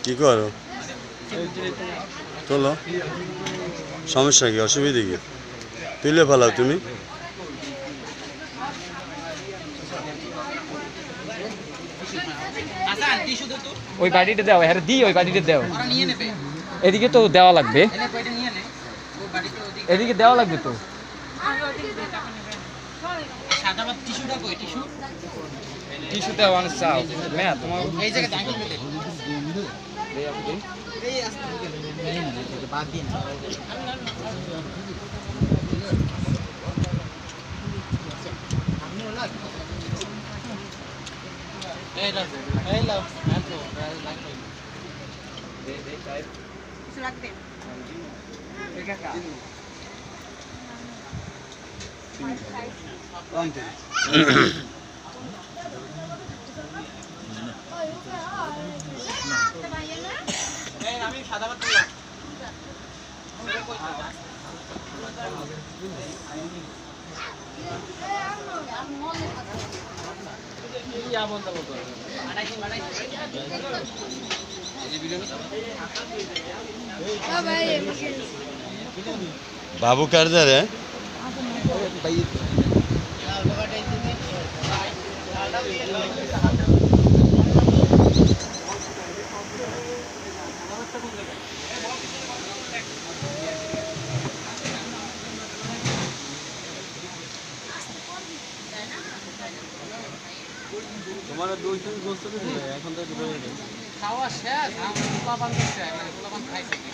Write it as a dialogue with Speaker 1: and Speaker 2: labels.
Speaker 1: কি করো? তোলো। সমস্যা কি, অসুবিধা কি? তুলে ফেলাও তুমি।
Speaker 2: ওই বাড়িটা দাও, হ্যাঁ দি ওই বাড়িটা দাও। এদিকে তো দেওয়া লাগবে, এদিকে দেওয়া লাগবে তো। টিস্যু দেওয়া চাও মেয়া তোমার এই জায়গায় আঙ্কেল মিলে বাদ দিন। এই লাও এই লাও নাতো লাগবে দে দে সাহেব কিছু লাগবে এই কাকা আনতে এই আমি সাদা ভাত দিলাম
Speaker 1: बाबू कर दे रहे তোমার দুই তিন গোস্ত দিলে এখন তো
Speaker 2: খাওয়া শেষ পোলা পান করছে মানে পোলা পান খাইছে কি